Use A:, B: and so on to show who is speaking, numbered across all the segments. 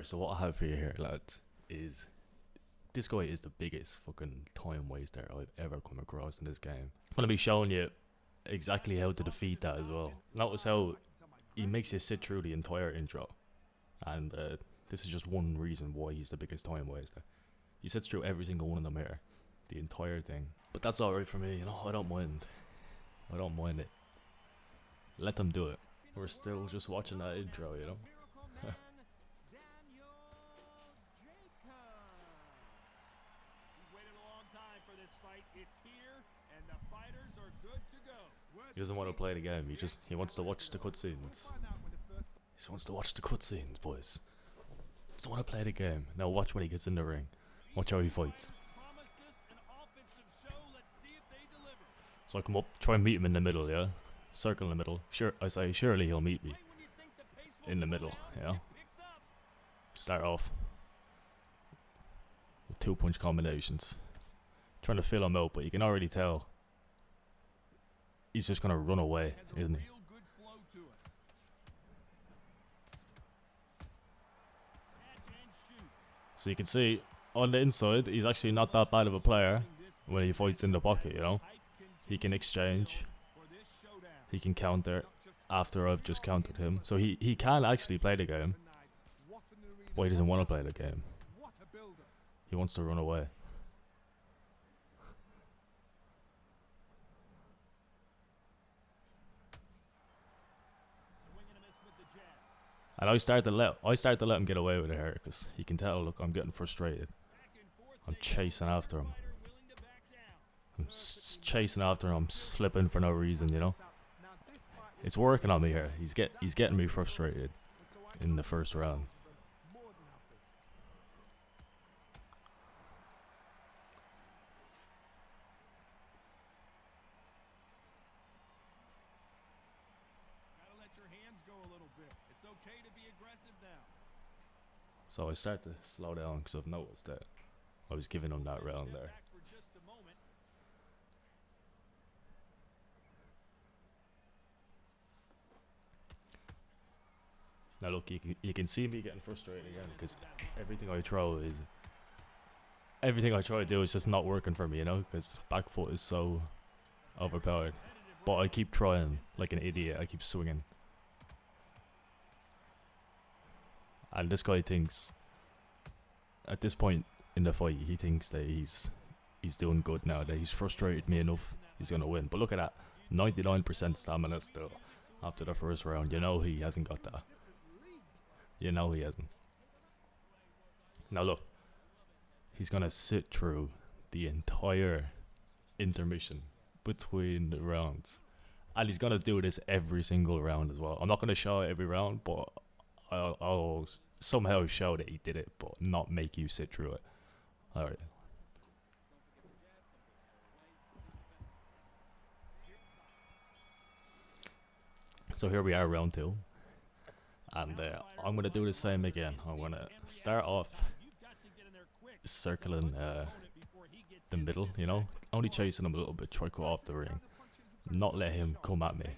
A: Alright, so what I have for you here, lads, is this guy is the biggest fucking time waster I've ever come across in this game. I'm gonna be showing you exactly how to defeat that as well. Notice how he makes you sit through the entire intro, and this is just one reason why he's the biggest time waster. He sits through every single one of them here, the entire thing. But that's alright for me, you know, I don't mind. I don't mind it. Let them do it. We're still just watching that intro, you know. He doesn't want to play the game. He wants to watch the cutscenes. He just wants to watch the cutscenes, boys. He doesn't want to play the game. Now watch when he gets in the ring. Watch how he fights. So I come up, try and meet him in the middle, yeah? Circle in the middle. Sure, I say surely he'll meet me in the middle, yeah? Start off with 2-punch combinations. Trying to fill him out, but you can already tell he's just gonna run away, isn't he? So you can see on the inside, he's actually not that bad of a player when he fights in the pocket, you know? He can exchange, he can counter after I've just countered him. So he can actually play the game, but he doesn't want to play the game. He wants to run away. And I start to let him get away with it here, because he can tell, look, I'm getting frustrated. I'm chasing after him. I'm chasing after him, I'm slipping for no reason, you know. It's working on me here. He's getting me frustrated in the first round. So I start to slow down because I've noticed that I was giving him that round there. Now look, you can see me getting frustrated again because everything I try to do is just not working for me, you know, because back foot is so overpowered. But I keep trying like an idiot. I keep swinging. And this guy thinks, at this point in the fight, he thinks that he's doing good now, that he's frustrated me enough, he's gonna win. But look at that, 99% stamina still after the first round. You know he hasn't got that. You know he hasn't. Now look, he's gonna sit through the entire intermission between the rounds, and he's gonna do this every single round as well. I'm not gonna show it every round, but I'll somehow show that he did it, but not make you sit through it. Alright. So here we are, round 2. And I'm going to do the same again. I'm going to start off circling the middle, you know. Only chasing him a little bit, try to cut off the ring. Not let him come at me.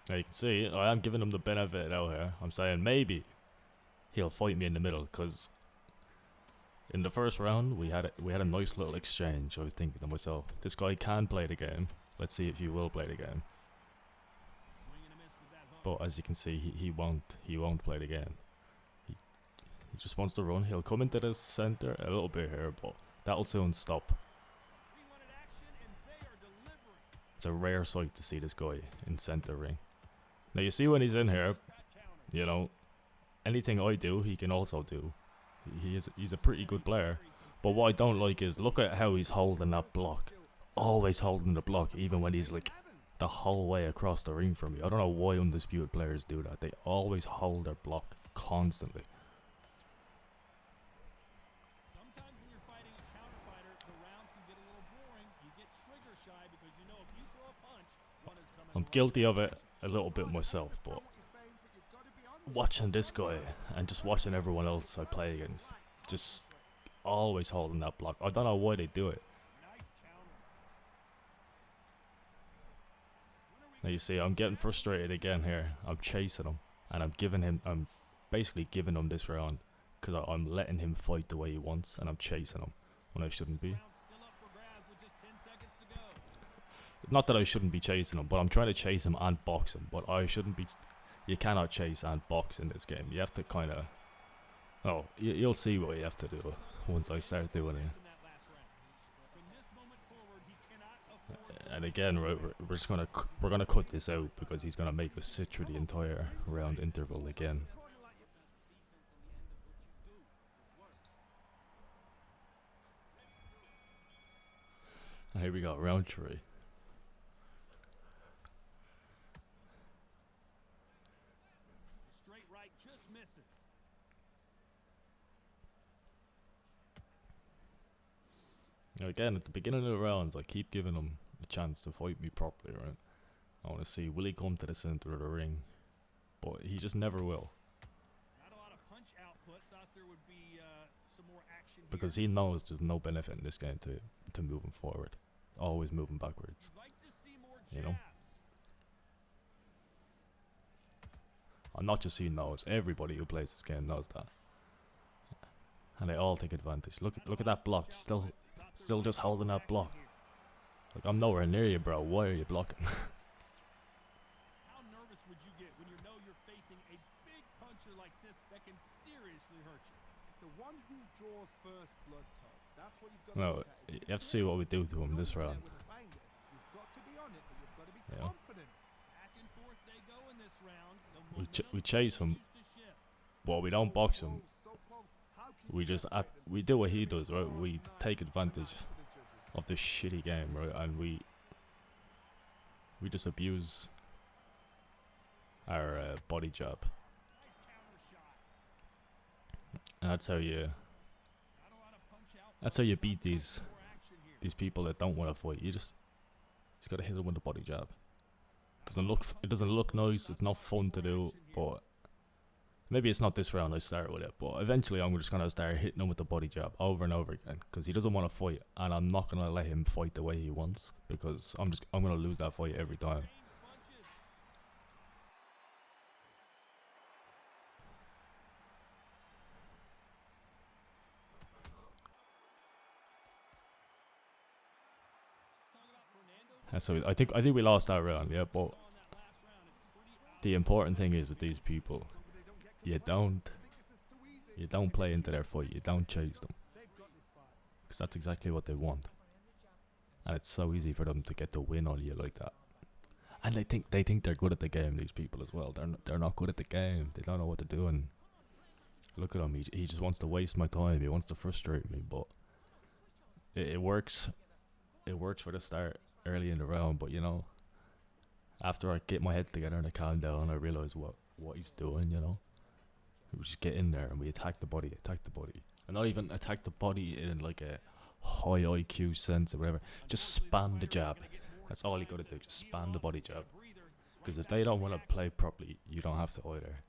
A: Now you can see, I am giving him the benefit out here. I'm saying maybe he'll fight me in the middle, because in the first round we had a nice little exchange. I was thinking to myself, this guy can play the game. Let's see if he will play the game. But as you can see, he won't play the game. He just wants to run. He'll come into the center a little bit here, but that'll soon stop. It's a rare sight to see this guy in center ring. Now you see when he's in here, you know, anything I do, he can also do. He's a pretty good player. But what I don't like is, look at how he's holding that block. Always holding the block, even when he's like the whole way across the ring from me. I don't know why undisputed players do that. They always hold their block constantly. I'm guilty of it a little bit myself, but watching this guy and just watching everyone else I play against, just always holding that block. I don't know why they do it. Now you see, I'm getting frustrated again here. I'm chasing him, and I'm basically giving him this round because I'm letting him fight the way he wants, and I'm chasing him when I shouldn't be. Not that I shouldn't be chasing him, but I'm trying to chase him and box him. But I shouldn't be. You cannot chase and box in this game. You have to kind of. Oh, you'll see what you have to do once I start doing it. And again, we're gonna cut this out because he's gonna make us sit through the entire round interval again. And here we go, round 3. Now again, at the beginning of the rounds, I keep giving him a chance to fight me properly, right? I want to see, will he come to the center of the ring? But he just never will. Because he knows there's no benefit in this game to moving forward. Always moving backwards. You know? And not just he knows, everybody who plays this game knows that. And they all take advantage. Look at that block, still just holding that block. Like, I'm nowhere near you, bro. Why are you blocking?
B: How nervous would you get when you know you're facing a big puncher like this that can seriously hurt you? It's the one who draws first blood, Todd. That's what you've got
A: No, you have to see what we do to him this round.
B: You've got to be on it, but you've got to be confident. Back and forth they go in this round.
A: We chase him, but we don't box him. We do what he does, right? We take advantage of this shitty game, right? And we just abuse our body jab. And that's how you beat these people that don't want to fight. You just gotta hit them with the body jab. It doesn't look nice. It's not fun to do, but maybe it's not this round I start with it, but eventually I'm just gonna start hitting him with the body jab over and over again because he doesn't want to fight, and I'm not gonna let him fight the way he wants because I'm gonna lose that fight every time. And so I think we lost that round, yeah. But the important thing is with these people, you don't play into their fight. You don't chase them, because that's exactly what they want. And it's so easy for them to get the win on you like that. And they think they're good at the game. These people as well. They're not good at the game. They don't know what they're doing. Look at him. He just wants to waste my time. He wants to frustrate me. But it works. It works for the start early in the round. But you know, after I get my head together and I calm down, I realize what he's doing. You know, we just get in there and we attack the body. And not even attack the body in like a high IQ sense or whatever. Just spam the jab. That's all you gotta do. Just spam the body jab. Because if they don't want to play properly, you don't have to either.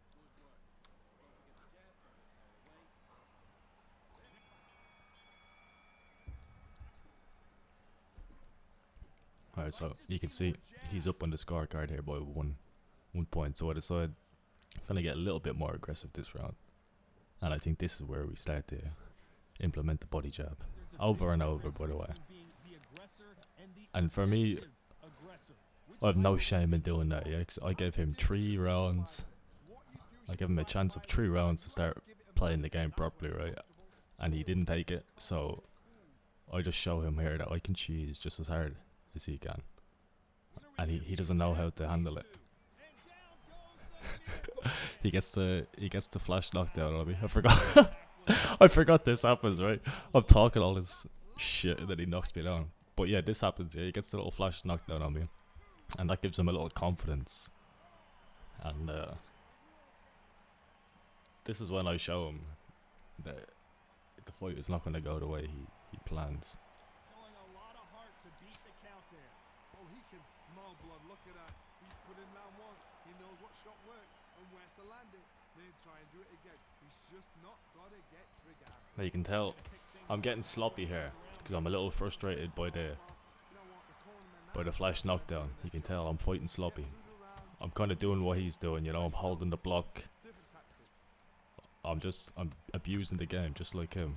A: Alright, so you can see he's up on the scorecard here by one point. So I decided I'm gonna get a little bit more aggressive this round. And I think this is where we start to implement the body jab. Over and over, by the way. And for me, I have no shame in doing that, yeah, 'cause I gave him 3 rounds. I gave him a chance of 3 rounds to start playing the game properly, right? And he didn't take it, so I just show him here that I can cheese just as hard as he can. And he doesn't know how to handle it. he gets the flash knockdown on me. I forgot. I forgot this happens, right? I'm talking all this shit and then he knocks me down. But yeah, this happens, yeah. He gets the little flash knockdown on me. And that gives him a little confidence. And this is when I show him that the fight is not going to go the way he plans.
B: Showing a lot of heart to beat the count there. Oh, he can smell blood. Look at that. He's put in round 1. He knows what shot works and where to land it. Then try and do it again. He's just not got to get trigger.
A: Now you can tell I'm getting sloppy here because I'm a little frustrated by the by the flash knockdown. You can tell I'm fighting sloppy. I'm kind of doing what he's doing, you know. I'm holding the block. I'm abusing the game just like him.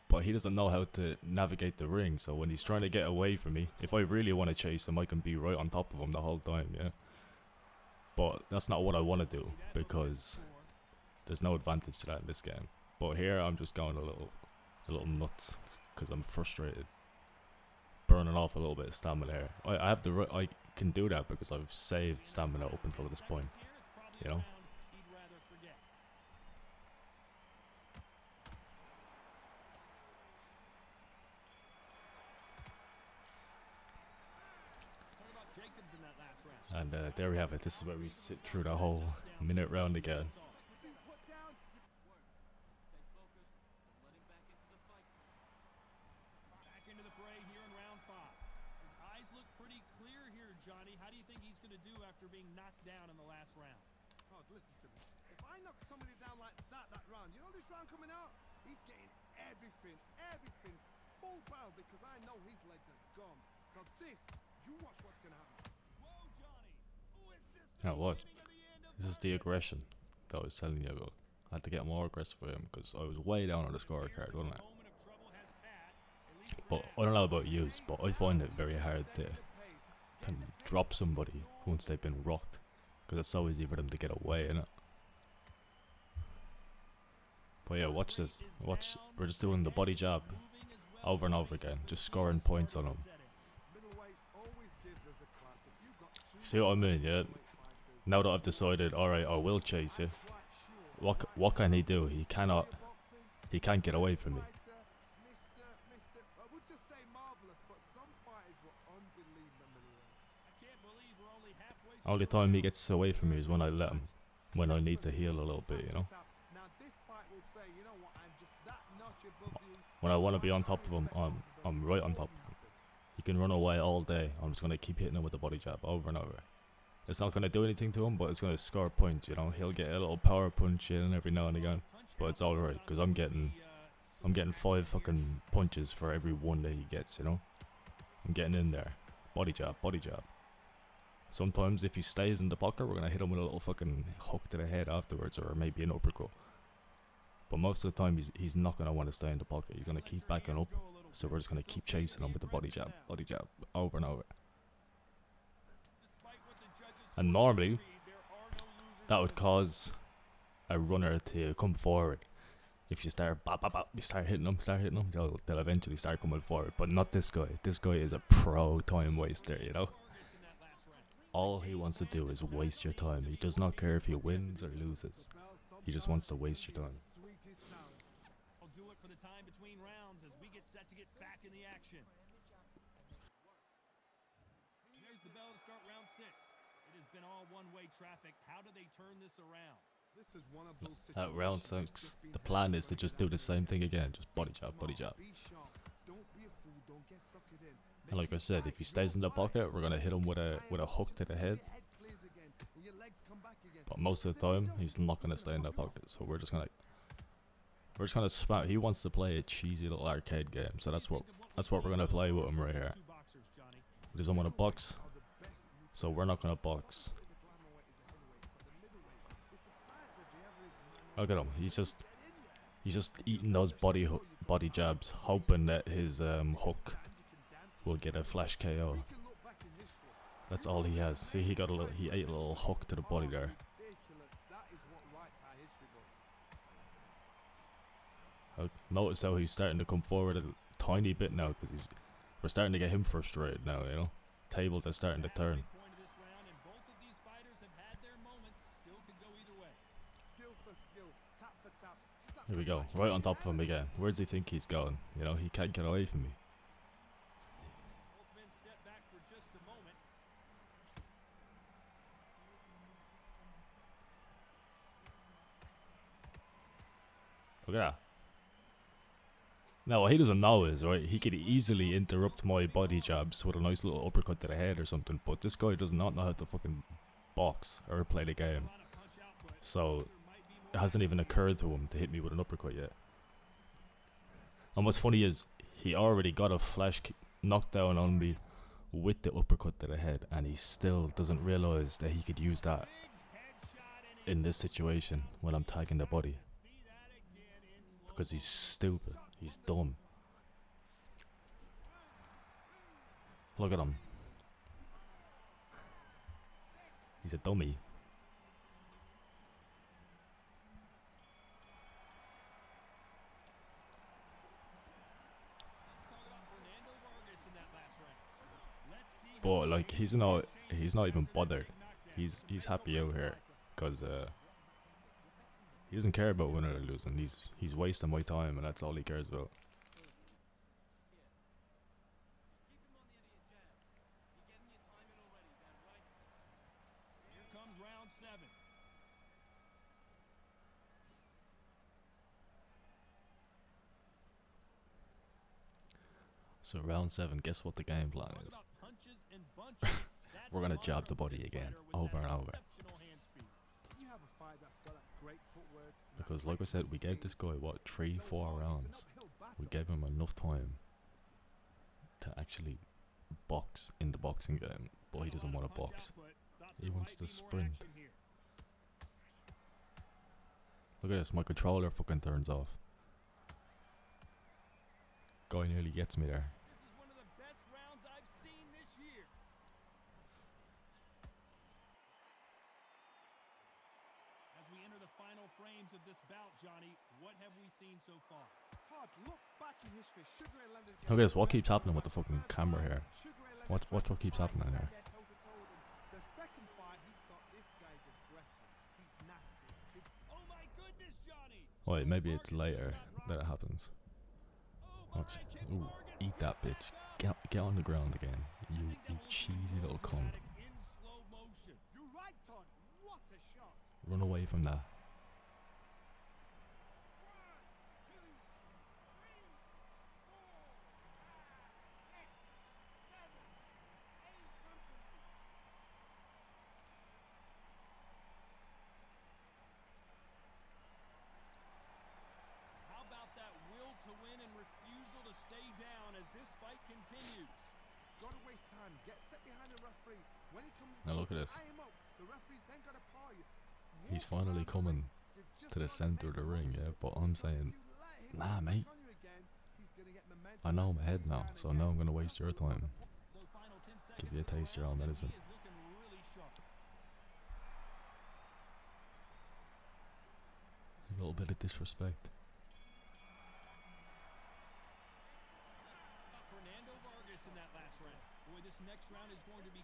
A: But he doesn't know how to navigate the ring. So when he's trying to get away from me, if I really want to chase him, I can be right on top of him the whole time, yeah. But that's not what I want to do, because there's no advantage to that in this game. But here I'm just going a little nuts because I'm frustrated, burning off a little bit of stamina here. I have the I can do that because I've saved stamina up until this point, you know. And there we have it. This is where we sit through the whole minute round again.
C: Back into the fray here in round 5. His eyes look pretty clear here, Johnny. How do you think he's going to do after being knocked down in the last round?
B: Oh, listen to me. If I knock somebody down like that round, you know this round coming out? He's getting everything, full barrel, because I know his legs are gone. So this, you watch what's going to happen.
C: Whoa, Johnny. Ooh, it's this
A: Yeah, what?
C: beginning of the end of
A: This is the aggression that I was telling you about. I had to get more aggressive for him because I was way down on the scorecard, wasn't I?
C: moment of trouble has passed, at least for
A: But
C: now.
A: I don't know about you, but I find it very hard to drop somebody once they've been rocked, because it's so easy for them to get away, innit? But yeah, watch this. Watch, we're just doing the body jab over and over again, just scoring points on them. See what I mean, yeah? Now that I've decided, alright, I will chase you, what can he do? He can't get away from me. Only time he gets away from me is when I let him, when I need to heal a little bit, you know? When I want to be on top of him, I'm right on top of him. He can run away all day. I'm just going to keep hitting him with the body jab over and over. It's not going to do anything to him, but it's going to score points, you know? He'll get a little power punch in every now and again. But it's alright, because I'm getting 5 fucking punches for every one that he gets, you know? I'm getting in there. Body jab, body jab. Sometimes if he stays in the pocket, we're going to hit him with a little fucking hook to the head afterwards, or maybe an uppercut. But most of the time, he's not going to want to stay in the pocket. He's going to keep backing up. So we're just going to keep chasing him with the body jab, over and over. And normally, that would cause a runner to come forward. If you start you start hitting them, they'll eventually start coming forward. But not this guy. This guy is a pro time waster, you know? All he wants to do is waste your time. He does not care if he wins or loses. He just wants to waste your time.
C: I'll do it for the time between rounds as we get set to get back in the action. There's the bell to start round 6. It has been all one-way traffic. How do they turn this around?
B: This is one of those
A: That round 6, the plan is to just do the same thing again. Just body jab, body jab. And like I said, if he stays in the pocket, we're going to hit him with a hook to the head. But most of the time, he's not going to stay in that pocket. So we're just going to spam. He wants to play a cheesy little arcade game. So that's what we're going to play with him right here. He doesn't want to box. So we're not going to box. Look at him. He's just eating those body jabs, hoping that his hook will get a flash KO. That's all he has. See, he ate a little hook to the body there. Notice how he's starting to come forward a tiny bit now, because we're starting to get him frustrated now, you know? Tables are starting to turn. Here we go, right on top of him again. Where does he think he's going? You know, he can't get away from me. Look at that. Now, what he doesn't know is, right, he could easily interrupt my body jabs with a nice little uppercut to the head or something, but this guy does not know how to fucking box or play the game. So, it hasn't even occurred to him to hit me with an uppercut yet. And what's funny is, He already got a flash knockdown on me with the uppercut to the head, and he still doesn't realize that he could use that in this situation when I'm tagging the body. Because he's stupid. He's dumb. Look at him. He's a dummy. But like he's not even bothered. He's happy out here because he doesn't care about winning or losing. He's wasting my time, and that's all he cares about.
C: Here comes round 7.
A: So round 7, guess what the game plan
C: Talk
A: is?
C: about punches and bunches. That's
A: We're gonna
C: the
A: jab the
C: mark of
A: body
C: this
A: again,
C: fighter with
A: over
C: that
A: and over.
C: exceptional hand speed.
B: You have a fight that's got that great footwork.
A: Because like I said, we gave this guy what 3-4 rounds. We gave him enough time to actually box in the boxing game, but he doesn't want to box. He wants to sprint. Look at this, my controller fucking turns off. Guy nearly gets me there.
C: This is one of the best rounds I've seen this year. As we enter the final frames of this bout, Johnny, what have we seen so far?
B: Todd, look back in history. Sugar Ray Leonard
A: Look at this, what keeps happening with the fucking camera here? What keeps happening here?
B: The second fight, he thought this guy's aggressive. He's nasty.
C: Oh my goodness, Johnny!
A: Wait, maybe it's later that it happens.
C: Oh
A: Watch.
C: my, Kick
A: Ooh,
C: Vargas
A: eat that
C: got
A: bitch.
C: knocked out.
A: Get on the ground again.
C: I
A: You
C: think that was
A: cheesy
C: real
A: little cunt.
C: dramatic in slow motion.
B: You're right, Todd. What a shot.
A: Run away from that.
C: How about that will to win and refusal to stay down as this fight continues?
B: Gotta waste time. Get step behind the referee. When he comes
A: Now look at this.
B: eye him up. The referee's then gotta paw you.
A: He's
B: Walk
A: finally
B: around the
A: coming
B: ring. You've just
A: to the
B: gotta
A: center of
B: make
A: the
B: the
A: ring,
B: most
A: yeah,
B: of it.
A: but I'm
B: Because
A: saying,
B: if you let him
A: nah,
B: come
A: mate.
B: back on you again, he's gonna get momentum
A: I know I'm
B: back
A: ahead
B: again
A: now,
B: and
A: so
B: again.
A: now I'm gonna waste your
B: That's what
A: time.
C: So final 10 seconds
A: Give you a
C: of the
A: taste of your own
C: round, and
A: medicine.
C: He is looking really sharp.
A: A little bit of disrespect.
C: Fernando Vargas in that last round. Boy, this next round is going to be.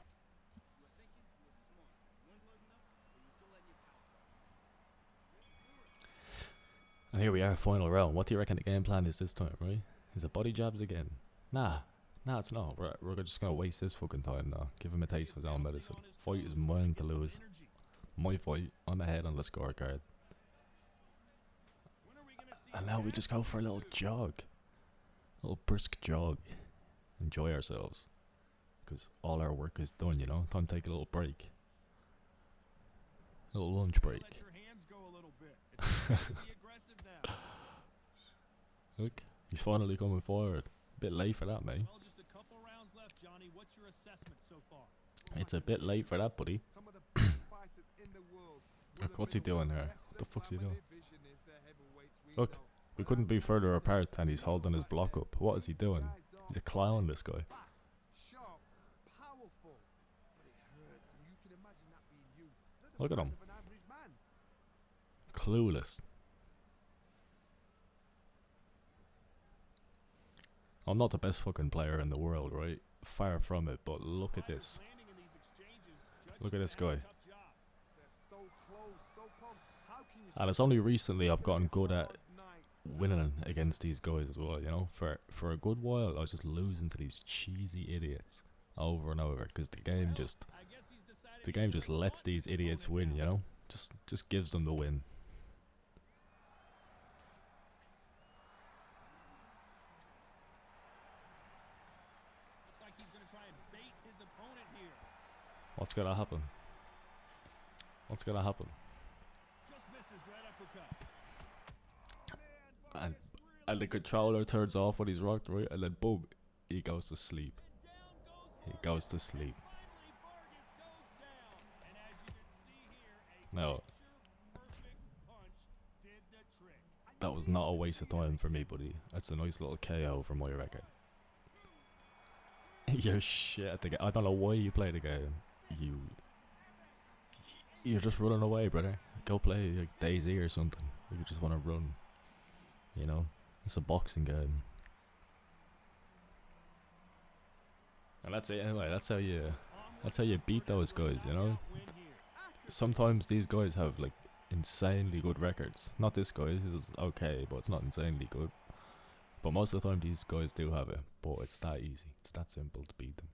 A: And here we are, final round. What do you reckon the game plan is this time, right? Is it body jabs again? Nah, it's not. We're just gonna waste this fucking time now. Give him a taste of his own medicine. Fight is mine to lose. My fight. I'm ahead on the scorecard. And now we just go for a little jog. A little brisk jog. Enjoy ourselves. Because all our work is done, you know? Time to take a little break. A little lunch break.
C: Let your hands go a little bit. It's time to be aggressive now.
A: Look, he's finally coming forward. A bit late for that, mate.
C: Well, just a couple rounds left, Johnny. What's your assessment so far?
A: It's a bit late for that, buddy.
B: Some of the best fighters in the world.
A: Look, what's he doing there? What the fuck's he doing?
B: Division is the heavyweights we
A: Look,
B: know.
A: we couldn't be further apart and he's holding his block up. What is he doing? He's a clown, this guy.
B: Fast, sharp, powerful, but it hurts, and you can imagine that being you. They're the
A: Look at
B: size
A: him.
B: of an average man.
A: Clueless. I'm not the best fucking player in the world, right? Far from it, but look at this.
C: Landing in these exchanges,
A: Look at this
C: judges have a
A: guy.
C: tough job.
B: They're so close, so close. How can you
A: And it's only recently I've gotten good at
B: hard night?
A: winning against these guys as well, you know? For a good while, I was just losing to these cheesy idiots over and over, because
C: I guess he's decided
A: the
C: he's
A: game
C: gonna
A: just lets
C: taunt
A: these
C: his
A: idiots
C: opponent
A: win,
C: now.
A: you know? Just gives them the win.
C: Looks like he's gonna try and bait his opponent here.
A: What's gonna happen? What's gonna happen?
C: Just misses right uppercut. Man,
A: And
C: Vargas
A: And the controller turns off when he's rocked, right? And then boom, he goes to sleep. He goes to sleep. No, that was not a waste of time for me, buddy. That's a nice little KO for my record. You're shit at the game. I don't know why you play the game. You're just running away, brother. Go play like DayZ or something. You just want to run. You know, it's a boxing game. And that's it anyway. That's how you beat those guys. You know. Sometimes these guys have like insanely good records. Not this guy. This is okay, but it's not insanely good. But most of the time, these guys do have it. But it's that easy. It's that simple to beat them.